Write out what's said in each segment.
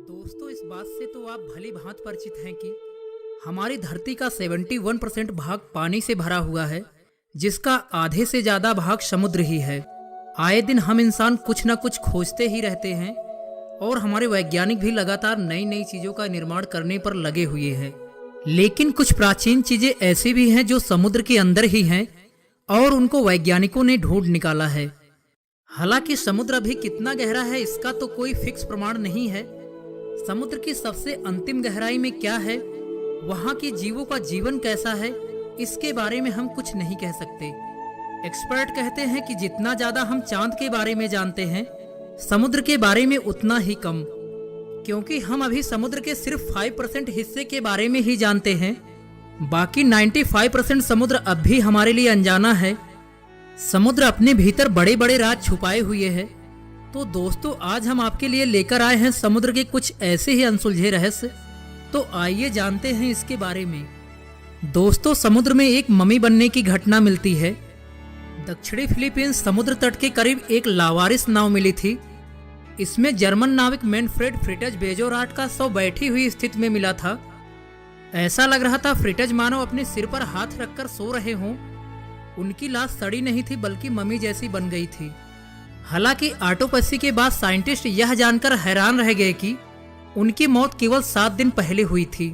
दोस्तों, इस बात से तो आप भली भांत परिचित हैं कि हमारी धरती का 71% भाग पानी से भरा हुआ है, जिसका आधे से ज्यादा भाग समुद्र ही है। आए दिन हम इंसान कुछ न कुछ खोजते ही रहते हैं और हमारे वैज्ञानिक भी लगातार नई नई चीजों का निर्माण करने पर लगे हुए हैं। लेकिन कुछ प्राचीन चीजें ऐसी भी हैं जो समुद्र के अंदर ही हैं और उनको वैज्ञानिकों ने ढूंढ निकाला है। हालांकि समुद्र अभी कितना गहरा है इसका तो कोई फिक्स प्रमाण नहीं है। समुद्र की सबसे अंतिम गहराई में क्या है, वहां के जीवों का जीवन कैसा है, इसके बारे में हम कुछ नहीं कह सकते। एक्सपर्ट कहते हैं कि जितना ज्यादा हम चांद के बारे में जानते हैं, समुद्र के बारे में उतना ही कम, क्योंकि हम अभी समुद्र के सिर्फ 5% हिस्से के बारे में ही जानते हैं। बाकी 95% समुद्र अब भी हमारे लिए अनजाना है। समुद्र अपने भीतर बड़े बड़े राज छुपाए हुए है। तो दोस्तों, आज हम आपके लिए लेकर आए हैं समुद्र के कुछ ऐसे ही अनसुलझे रहस्य। तो आइए जानते हैं इसके बारे में। दोस्तों, समुद्र में एक मम्मी बनने की घटना मिलती है। दक्षिणी फिलीपींस समुद्र तट के करीब एक लावारिस नाव मिली थी। इसमें जर्मन नाविक मैनफ्रेड फ्रिटज बेजोराट का शव बैठी हुई स्थिति में मिला था। ऐसा लग रहा था फ्रिटज मानो अपने सिर पर हाथ रखकर सो रहे हों। उनकी लाश सड़ी नहीं थी बल्कि मम्मी जैसी बन गई थी। हालांकि ऑटोप्सी के बाद साइंटिस्ट यह जानकर हैरान रह गए कि उनकी मौत केवल 7 दिन पहले हुई थी।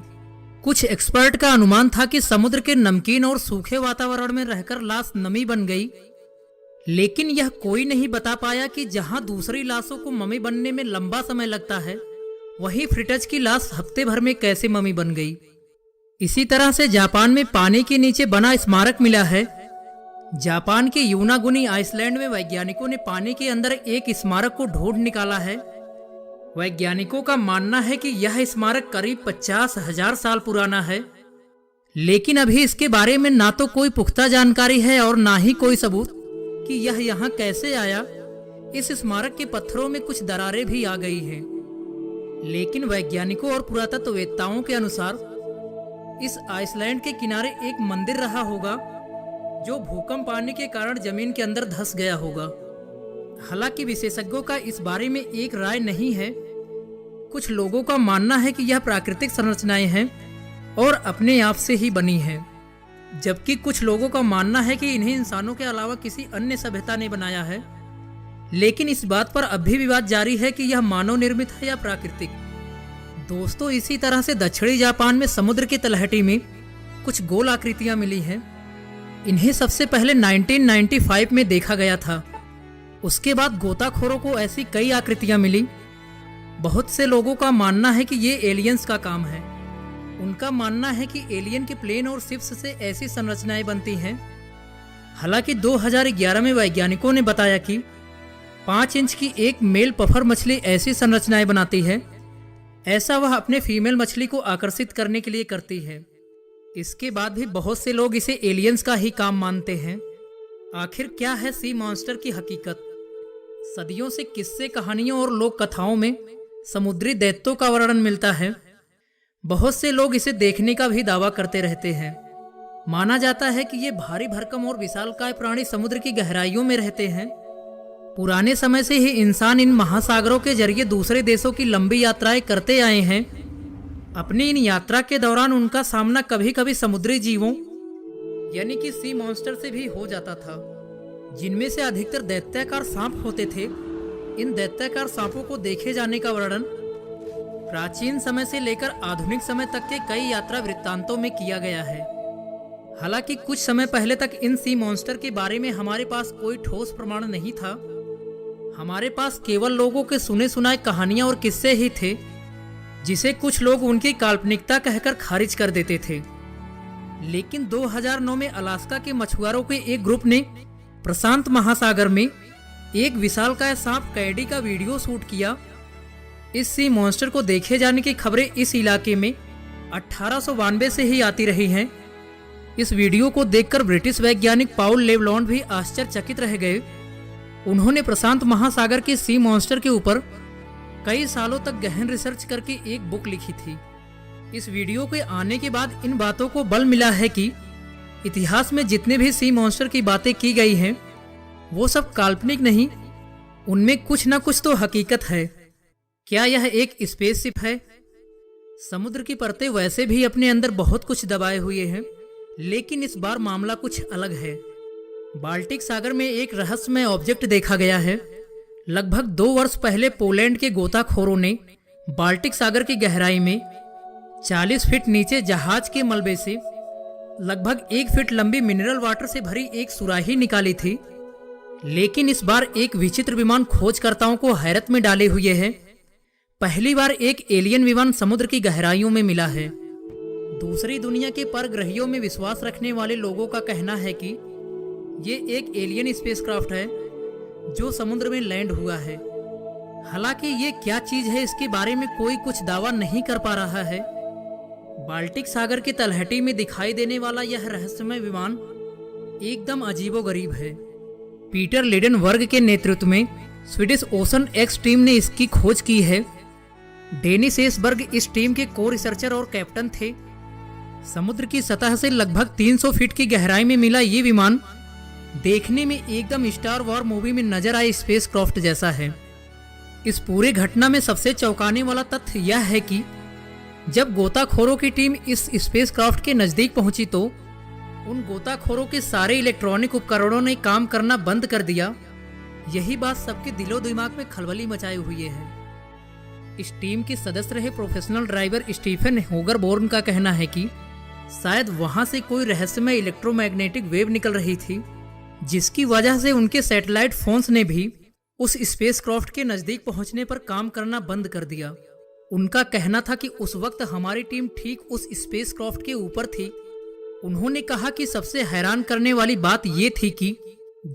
कुछ एक्सपर्ट का अनुमान था कि समुद्र के नमकीन और सूखे वातावरण में रहकर लाश नमी बन गई, लेकिन यह कोई नहीं बता पाया कि जहां दूसरी लाशों को ममी बनने में लंबा समय लगता है, वहीं फ्रिटज की लाश हफ्ते भर में कैसे ममी बन गई। इसी तरह से जापान में पानी के नीचे बना स्मारक मिला है। जापान के यूनागुनी आइसलैंड में वैज्ञानिकों ने पानी के अंदर एक स्मारक को ढूंढ निकाला है। वैज्ञानिकों का मानना है कि यह स्मारक करीब 50,000 साल पुराना है, लेकिन अभी इसके बारे में ना तो कोई पुख्ता जानकारी है और ना ही कोई सबूत कि यह यहाँ कैसे आया। इस स्मारक के पत्थरों में कुछ दरारें भी आ गई हैं, लेकिन वैज्ञानिकों और पुरातत्ववेत्ताओं के अनुसार इस आइसलैंड के किनारे एक मंदिर रहा होगा जो भूकंप आने के कारण जमीन के अंदर धंस गया होगा। हालांकि विशेषज्ञों का इस बारे में एक राय नहीं है। कुछ लोगों का मानना है कि यह प्राकृतिक संरचनाएं हैं और अपने आप से ही बनी हैं, जबकि कुछ लोगों का मानना है कि इन्हें इंसानों के अलावा किसी अन्य सभ्यता ने बनाया है। लेकिन इस बात पर अब भी विवाद जारी है कि यह मानव निर्मित है या प्राकृतिक। दोस्तों, इसी तरह से दक्षिणी जापान में समुद्र की तलहटी में कुछ गोल आकृतियां मिली हैं। इन्हें सबसे पहले 1995 में देखा गया था। उसके बाद गोताखोरों को ऐसी कई आकृतियां मिली। बहुत से लोगों का मानना है कि ये एलियंस का काम है। उनका मानना है कि एलियन के प्लेन और शिप्स से ऐसी संरचनाएं बनती हैं। हालांकि 2011 में वैज्ञानिकों ने बताया कि 5 इंच की एक मेल पफर मछली ऐसी संरचनाएं बनाती है। ऐसा वह अपने फीमेल मछली को आकर्षित करने के लिए करती है। इसके बाद भी बहुत से लोग इसे एलियंस का ही काम मानते हैं। आखिर क्या है सी मॉन्स्टर की हकीकत? सदियों से किस्से, कहानियों और लोक कथाओं में समुद्री दैत्यों का वर्णन मिलता है। बहुत से लोग इसे देखने का भी दावा करते रहते हैं। माना जाता है कि ये भारी भरकम और विशालकाय प्राणी समुद्र की गहराइयों में रहते हैं। पुराने समय से ही इंसान इन महासागरों के जरिए दूसरे देशों की लंबी यात्राएं करते आए हैं। अपनी इन यात्रा के दौरान उनका सामना कभी कभी समुद्री जीवों यानी कि सी मॉन्स्टर से भी हो जाता था, जिनमें से अधिकतर दैत्याकार सांप होते थे। इन दैत्याकार सांपों को देखे जाने का वर्णन प्राचीन समय से लेकर आधुनिक समय तक के कई यात्रा वृत्तांतों में किया गया है। हालांकि कुछ समय पहले तक इन सी मॉन्स्टर के बारे में हमारे पास कोई ठोस प्रमाण नहीं था। हमारे पास केवल लोगों के सुने सुनाए कहानियां और किस्से ही थे, जिसे कुछ लोग उनकी काल्पनिकता कहकर खारिज कर देते थे। लेकिन 2009 में अलास्का के मछुआरों के एक ग्रुप ने प्रशांत महासागर में एक विशालकाय सांप कैडी का वीडियो शूट किया। इस सी मॉन्स्टर को देखे जाने की खबरें इस इलाके में 1892 से ही आती रही हैं। इस वीडियो को देखकर ब्रिटिश वैज्ञानिक पाउल लेवलॉन्ड भी आश्चर्यचकित रह गए। उन्होंने प्रशांत महासागर के सी मॉन्स्टर के ऊपर कई सालों तक गहन रिसर्च करके एक बुक लिखी थी। इस वीडियो के आने के बाद इन बातों को बल मिला है कि इतिहास में जितने भी सी मॉन्स्टर की बातें की गई हैं, वो सब काल्पनिक नहीं, उनमें कुछ ना कुछ तो हकीकत है। क्या यह एक स्पेसशिप है? समुद्र की परतें वैसे भी अपने अंदर बहुत कुछ दबाए हुए हैं, लेकिन इस बार मामला कुछ अलग है। बाल्टिक सागर में एक रहस्यमय ऑब्जेक्ट देखा गया है। लगभग 2 वर्ष पहले पोलैंड के गोताखोरों ने बाल्टिक सागर की गहराई में 40 फीट नीचे जहाज के मलबे से लगभग 1 फीट लंबी मिनरल वाटर से भरी एक सुराही निकाली थी। लेकिन इस बार एक विचित्र विमान खोजकर्ताओं को हैरत में डाले हुए है। पहली बार एक एलियन विमान समुद्र की गहराइयों में मिला है। दूसरी दुनिया के परग्रहियों में विश्वास रखने वाले लोगों का कहना है कि ये एक एलियन स्पेसक्राफ्ट है जो समुद्र में लैंड हुआ है। हालांकि ये क्या चीज है इसके बारे में कोई कुछ दावा नहीं कर पा रहा है। बाल्टिक सागर की तलहटी में दिखाई देने वाला यह रहस्यमय विमान एकदम अजीबोगरीब है। पीटर लिडेनवर्ग के नेतृत्व में स्वीडिश ओशन एक्स टीम ने इसकी खोज की है। डेनिस एसबर्ग इस टीम के को रिसर्चर और कैप्टन थे। समुद्र की सतह से लगभग 300 फीट की गहराई में मिला ये विमान देखने में एकदम स्टार वॉर मूवी में नजर आए स्पेसक्राफ्ट जैसा है। इस पूरे घटना में सबसे चौंकाने वाला तथ्य यह है कि जब गोताखोरों की टीम इस स्पेसक्राफ्ट के नजदीक पहुंची तो उन गोताखोरों के सारे इलेक्ट्रॉनिक उपकरणों ने काम करना बंद कर दिया। यही बात सबके दिलो दिमाग में खलबली मचाए हुए है। इस टीम के सदस्य रहे प्रोफेशनल ड्राइवर स्टीफन होगरबोर्न का कहना है कि शायद वहां से कोई रहस्यमय इलेक्ट्रोमैग्नेटिक वेव निकल रही थी, जिसकी वजह से उनके सैटेलाइट फोन्स ने भी उस स्पेसक्राफ्ट के नजदीक पहुंचने पर काम करना बंद कर दिया। उनका कहना था कि उस वक्त हमारी टीम ठीक उस स्पेसक्राफ्ट के ऊपर थी। उन्होंने कहा कि सबसे हैरान करने वाली बात ये थी कि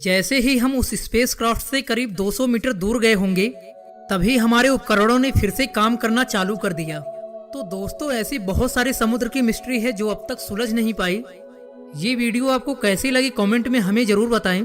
जैसे ही हम उस स्पेसक्राफ्ट से करीब 200 मीटर दूर गए होंगे, तभी हमारे उपकरणों ने फिर से काम करना चालू कर दिया। तो दोस्तों, ऐसी बहुत सारी समुद्र की मिस्ट्री है जो अब तक सुलझ नहीं पाई। ये वीडियो आपको कैसी लगी कमेंट में हमें जरूर बताएं।